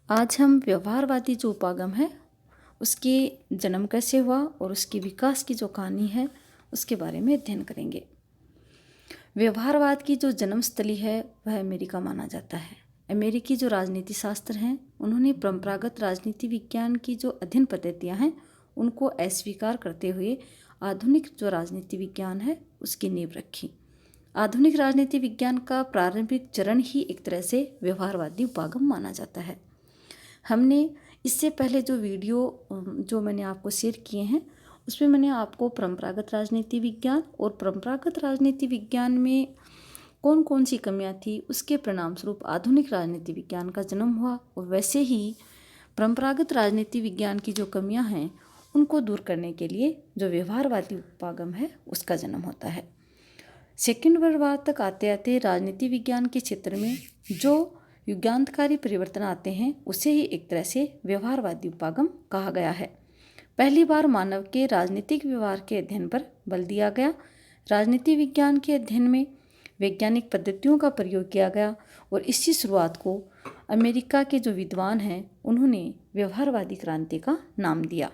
आज हम व्यवहारवादी जो उपागम है उसके जन्म कैसे हुआ और उसके विकास की जो कहानी है उसके बारे में अध्ययन करेंगे। व्यवहारवाद की जो जन्मस्थली है वह अमेरिका माना जाता है। अमेरिकी जो राजनीति शास्त्र हैं उन्होंने परंपरागत राजनीति विज्ञान की जो अध्ययन पद्धतियाँ हैं उनको अस्वीकार करते हुए आधुनिक जो राजनीति विज्ञान है उसकी नींव रखी। आधुनिक राजनीति विज्ञान का प्रारंभिक चरण ही एक तरह से व्यवहारवादी उपागम माना जाता है। हमने इससे पहले जो वीडियो जो मैंने आपको शेयर किए हैं उसमें मैंने आपको परंपरागत राजनीति विज्ञान और परंपरागत राजनीति विज्ञान में कौन कौन सी कमियां थी उसके परिणाम स्वरूप आधुनिक राजनीति विज्ञान का जन्म हुआ, और वैसे ही परंपरागत राजनीति विज्ञान की जो कमियां हैं उनको दूर करने के लिए जो व्यवहारवादी उपागम है उसका जन्म होता है। सेकेंड वर्ल्ड वार तक आते आते राजनीति विज्ञान के क्षेत्र में जो युगांतकारी परिवर्तन आते हैं उसे ही एक तरह से व्यवहारवादी उपागम कहा गया है। पहली बार मानव के राजनीतिक व्यवहार के अध्ययन पर बल दिया गया। राजनीति विज्ञान के अध्ययन में वैज्ञानिक पद्धतियों का प्रयोग किया गया और इसी शुरुआत को अमेरिका के जो विद्वान हैं उन्होंने व्यवहारवादी क्रांति का नाम दिया।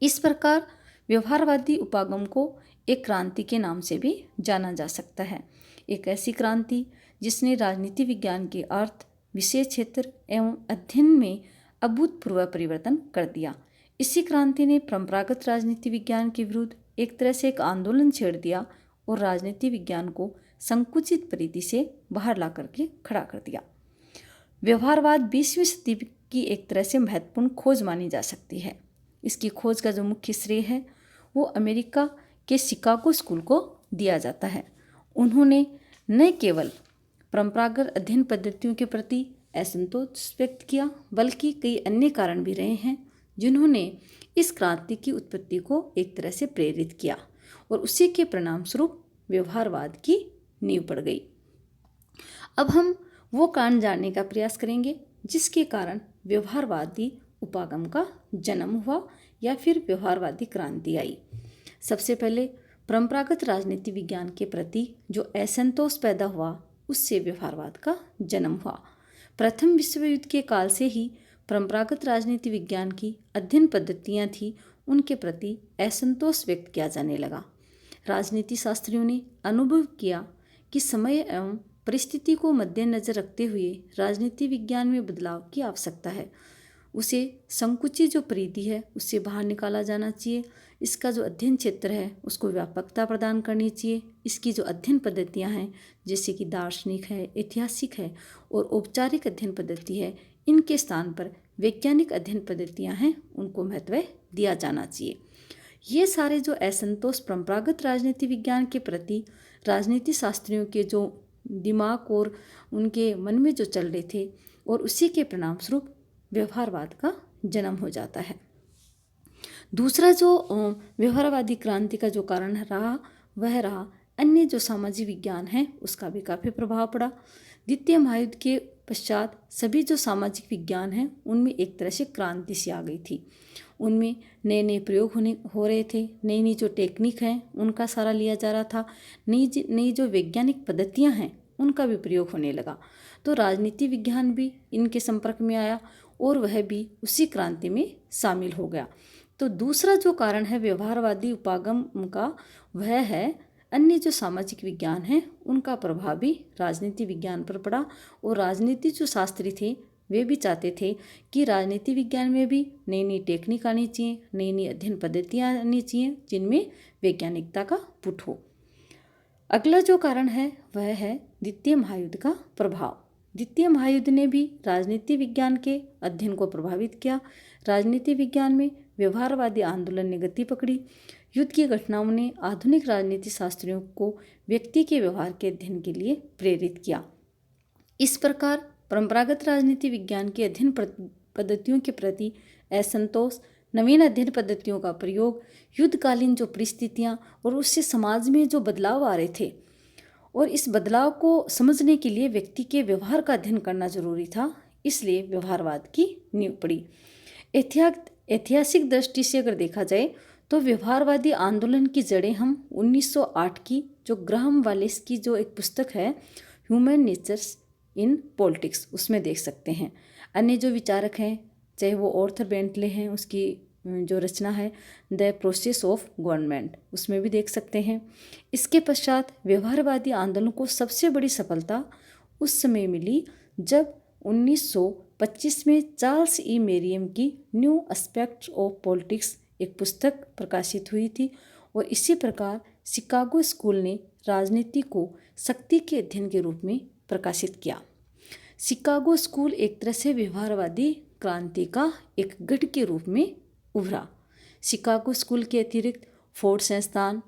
इस प्रकार व्यवहारवादी उपागम को एक क्रांति के नाम से भी जाना जा सकता है। एक ऐसी क्रांति जिसने राजनीति विज्ञान के अर्थ, विषय क्षेत्र एवं अध्ययन में अभूतपूर्व परिवर्तन कर दिया। इसी क्रांति ने परंपरागत राजनीति विज्ञान के विरुद्ध एक तरह से एक आंदोलन छेड़ दिया और राजनीति विज्ञान को संकुचित परिधि से बाहर ला करके खड़ा कर दिया। व्यवहारवाद 20वीं सदी की एक तरह से महत्वपूर्ण खोज मानी जा सकती है। इसकी खोज का जो मुख्य श्रेय है वो अमेरिका के शिकागो स्कूल को दिया जाता है। उन्होंने न केवल परंपरागत अध्ययन पद्धतियों के प्रति असंतोष व्यक्त किया बल्कि कई अन्य कारण भी रहे हैं जिन्होंने इस क्रांति की उत्पत्ति को एक तरह से प्रेरित किया और उसी के परिणाम स्वरूप व्यवहारवाद की नींव पड़ गई। अब हम वो कारण जानने का प्रयास करेंगे जिसके कारण व्यवहारवादी उपागम का जन्म हुआ या फिर व्यवहारवादी क्रांति आई। सबसे पहले परंपरागत राजनीति विज्ञान के प्रति जो असंतोष पैदा हुआ उससे व्यवहारवाद का जन्म हुआ। प्रथम विश्व युद्ध के काल से ही परंपरागत राजनीति विज्ञान की अध्ययन पद्धतियाँ थी, उनके प्रति असंतोष व्यक्त किया जाने लगा। राजनीति शास्त्रियों ने अनुभव किया कि समय एवं परिस्थिति को मद्देनजर रखते हुए राजनीति विज्ञान में बदलाव की आवश्यकता है। उसे संकुचित जो परिधि है उससे बाहर निकाला जाना चाहिए। इसका जो अध्ययन क्षेत्र है उसको व्यापकता प्रदान करनी चाहिए। इसकी जो अध्ययन पद्धतियां हैं जैसे कि दार्शनिक है, ऐतिहासिक है और औपचारिक अध्ययन पद्धति है, इनके स्थान पर वैज्ञानिक अध्ययन पद्धतियां हैं उनको महत्व दिया जाना चाहिए। ये सारे जो असंतोष परंपरागत राजनीति विज्ञान के प्रति राजनीति शास्त्रियों के जो दिमाग और उनके मन में जो चल रहे थे और उसी के परिणाम स्वरूप व्यवहारवाद का जन्म हो जाता है। दूसरा जो व्यवहारवादी क्रांति का जो कारण रहा वह रहा अन्य जो सामाजिक विज्ञान है उसका भी काफ़ी प्रभाव पड़ा। द्वितीय महायुद्ध के पश्चात सभी जो सामाजिक विज्ञान हैं उनमें एक तरह से क्रांति सी आ गई थी। उनमें नए नए प्रयोग हो रहे थे, नई नई जो टेक्निक हैं उनका सारा लिया जा रहा था, नई जो वैज्ञानिक पद्धतियां हैं उनका भी प्रयोग होने लगा। तो राजनीति विज्ञान भी इनके संपर्क में आया और वह भी उसी क्रांति में शामिल हो गया। तो दूसरा जो कारण है व्यवहारवादी उपागम का वह है अन्य जो सामाजिक विज्ञान हैं उनका प्रभाव भी राजनीति विज्ञान पर पड़ा और राजनीति जो शास्त्री थे वे भी चाहते थे कि राजनीति विज्ञान में भी नई नई टेक्निक आनी चाहिए, नई नई अध्ययन पद्धतियाँ आनी चाहिए जिनमें वैज्ञानिकता का पुट हो। अगला जो कारण है वह है द्वितीय महायुद्ध का प्रभाव। द्वितीय महायुद्ध ने भी राजनीति विज्ञान के अध्ययन को प्रभावित किया। राजनीति विज्ञान में व्यवहारवादी आंदोलन ने गति पकड़ी। युद्ध की घटनाओं ने आधुनिक राजनीति शास्त्रियों को व्यक्ति के व्यवहार के अध्ययन के लिए प्रेरित किया। इस प्रकार परंपरागत राजनीति विज्ञान के अध्ययन पद्धतियों के प्रति असंतोष, नवीन अध्ययन पद्धतियों का प्रयोग, युद्धकालीन जो परिस्थितियाँ और उससे समाज में जो बदलाव आ रहे थे और इस बदलाव को समझने के लिए व्यक्ति के व्यवहार का अध्ययन करना जरूरी था, इसलिए व्यवहारवाद की नींव पड़ी। ऐतिहासिक दृष्टि से अगर देखा जाए तो व्यवहारवादी आंदोलन की जड़ें हम 1908 की जो ग्राहम वालेस की जो एक पुस्तक है ह्यूमन नेचर्स इन पॉलिटिक्स उसमें देख सकते हैं। अन्य जो विचारक हैं, चाहे वो ऑर्थर बेंटले हैं, उसकी जो रचना है द प्रोसेस ऑफ गवर्नमेंट, उसमें भी देख सकते हैं। इसके पश्चात व्यवहारवादी आंदोलन को सबसे बड़ी सफलता उस समय मिली जब 1925 में चार्ल्स ई मेरियम की न्यू एस्पेक्ट्स ऑफ पॉलिटिक्स एक पुस्तक प्रकाशित हुई थी। और इसी प्रकार शिकागो स्कूल ने राजनीति को शक्ति के अध्ययन के रूप में प्रकाशित किया। शिकागो स्कूल एक तरह से व्यवहारवादी क्रांति का एक गढ़ के रूप में उभरा। शिकागो स्कूल के अतिरिक्त फोर्ड संस्थान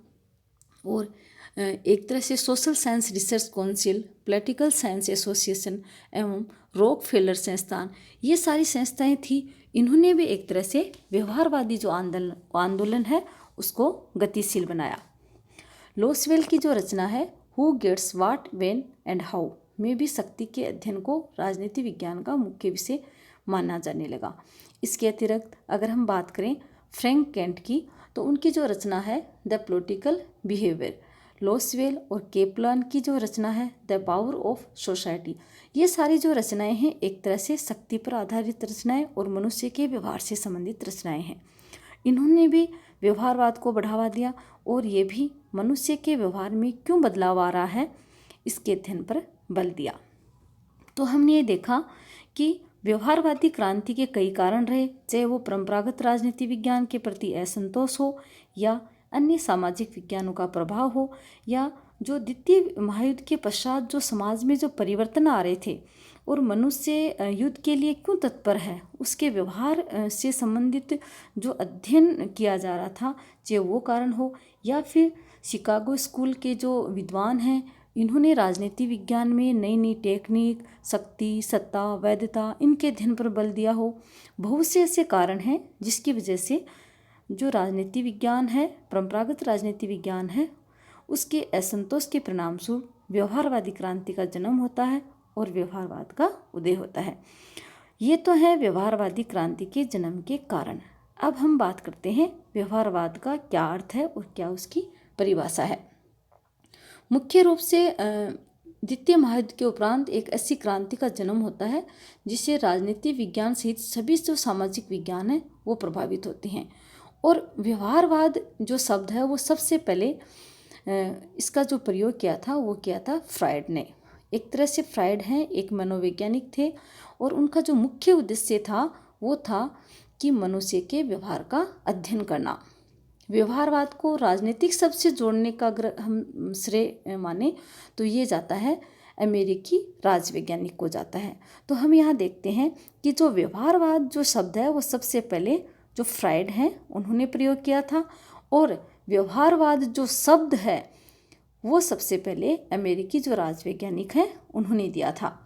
और एक तरह से social science research council, political science association एवं रॉकफेलर संस्थान, ये सारी संस्थाएं थी। इन्होंने भी एक तरह से व्यवहारवादी जो आंदोलन है उसको गतिशील बनाया। लोसवेल की जो रचना है who gets what when and how में भी शक्ति के अध्ययन को राजनीति विज्ञान का मुख्य विषय माना जाने लगा। इसके अतिरिक्त अगर हम बात करें फ्रैंक केंट की, तो उनकी जो रचना है द पॉलिटिकल बिहेवियर, लोसवेल और केपलान की जो रचना है द पावर ऑफ सोसाइटी, ये सारी जो रचनाएं हैं एक तरह से शक्ति पर आधारित रचनाएं और मनुष्य के व्यवहार से संबंधित रचनाएं हैं। इन्होंने भी व्यवहारवाद को बढ़ावा दिया और ये भी मनुष्य के व्यवहार में क्यों बदलाव आ रहा है इसके अध्ययन पर बल दिया। तो हमने ये देखा कि व्यवहारवादी क्रांति के कई कारण रहे, चाहे वो परंपरागत राजनीति विज्ञान के प्रति असंतोष हो या अन्य सामाजिक विज्ञानों का प्रभाव हो या जो द्वितीय महायुद्ध के पश्चात जो समाज में जो परिवर्तन आ रहे थे और मनुष्य युद्ध के लिए क्यों तत्पर है, उसके व्यवहार से संबंधित जो अध्ययन किया जा रहा था, चाहे वो कारण हो या फिर शिकागो स्कूल के जो विद्वान हैं इन्होंने राजनीति विज्ञान में नई नई टेक्निक, शक्ति, सत्ता, वैधता, इनके अध्ययन पर बल दिया हो। बहुत से ऐसे कारण हैं जिसकी वजह से जो राजनीति विज्ञान है, परंपरागत राजनीति विज्ञान है, उसके असंतोष के परिणाम स्वरूप व्यवहारवादी क्रांति का जन्म होता है और व्यवहारवाद का उदय होता है। ये तो है व्यवहारवादी क्रांति के जन्म के कारण। अब हम बात करते हैं व्यवहारवाद का क्या अर्थ है और क्या उसकी परिभाषा है। मुख्य रूप से द्वितीय महायुद्ध के उपरांत एक ऐसी क्रांति का जन्म होता है जिससे राजनीति विज्ञान सहित सभी जो सामाजिक विज्ञान है वो प्रभावित होते हैं। और व्यवहारवाद जो शब्द है वो सबसे पहले इसका जो प्रयोग किया था वो किया था फ्रायड ने। एक तरह से फ्रायड हैं एक मनोवैज्ञानिक थे और उनका जो मुख्य उद्देश्य था वो था कि मनुष्य के व्यवहार का अध्ययन करना। व्यवहारवाद को राजनीतिक शब्द से जोड़ने का अगर हम श्रेय माने तो ये जाता है अमेरिकी राजवैज्ञानिक को जाता है। तो हम यहाँ देखते हैं कि जो व्यवहारवाद जो शब्द है वो सबसे पहले जो फ्रायड हैं उन्होंने प्रयोग किया था और व्यवहारवाद जो शब्द है वो सबसे पहले अमेरिकी जो राजवैज्ञानिक हैं उन्होंने दिया था।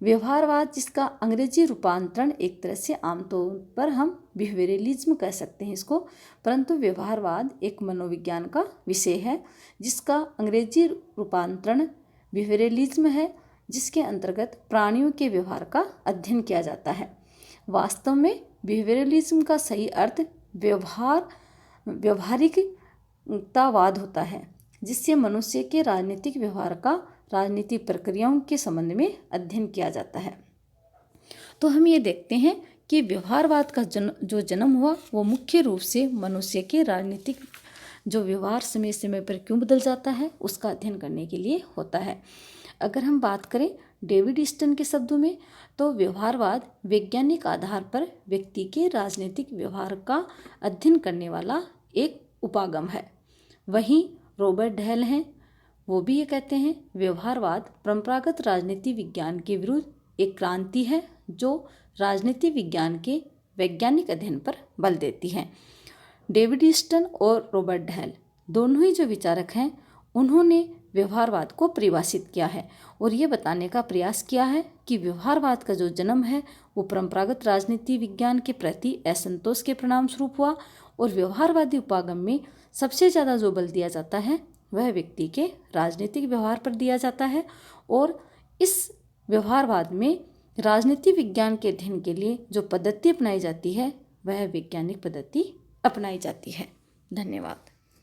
व्यवहारवाद जिसका अंग्रेजी रूपांतरण एक तरह से आमतौर पर हम बिहेवियरलिज्म कह सकते हैं इसको, परंतु व्यवहारवाद एक मनोविज्ञान का विषय है जिसका अंग्रेजी रूपांतरण बिहेवियरलिज्म है, जिसके अंतर्गत प्राणियों के व्यवहार का अध्ययन किया जाता है। वास्तव में बिहेवियरलिज्म का सही अर्थ व्यवहारिकतावाद होता है जिससे मनुष्य के राजनीतिक व्यवहार का राजनीतिक प्रक्रियाओं के संबंध में अध्ययन किया जाता है। तो हम ये देखते हैं कि व्यवहारवाद का जो जन्म हुआ वो मुख्य रूप से मनुष्य के राजनीतिक जो व्यवहार समय समय पर क्यों बदल जाता है उसका अध्ययन करने के लिए होता है। अगर हम बात करें डेविड ईस्टन के शब्दों में तो व्यवहारवाद वैज्ञानिक आधार पर व्यक्ति के राजनीतिक व्यवहार का अध्ययन करने वाला एक उपागम है। वहीं रॉबर्ट डहल हैं, वो भी ये कहते हैं व्यवहारवाद परंपरागत राजनीति विज्ञान के विरुद्ध एक क्रांति है जो राजनीति विज्ञान के वैज्ञानिक अध्ययन पर बल देती है। डेविड ईस्टन और रॉबर्ट डहल दोनों ही जो विचारक हैं उन्होंने व्यवहारवाद को परिभाषित किया है और ये बताने का प्रयास किया है कि व्यवहारवाद का जो जन्म है वो परंपरागत राजनीति विज्ञान के प्रति असंतोष के परिणाम स्वरूप हुआ और व्यवहारवादी उपागम में सबसे ज़्यादा जो बल दिया जाता है वह व्यक्ति के राजनीतिक व्यवहार पर दिया जाता है और इस व्यवहारवाद में राजनीति विज्ञान के अध्ययन के लिए जो पद्धति अपनाई जाती है वह वैज्ञानिक पद्धति अपनाई जाती है। धन्यवाद।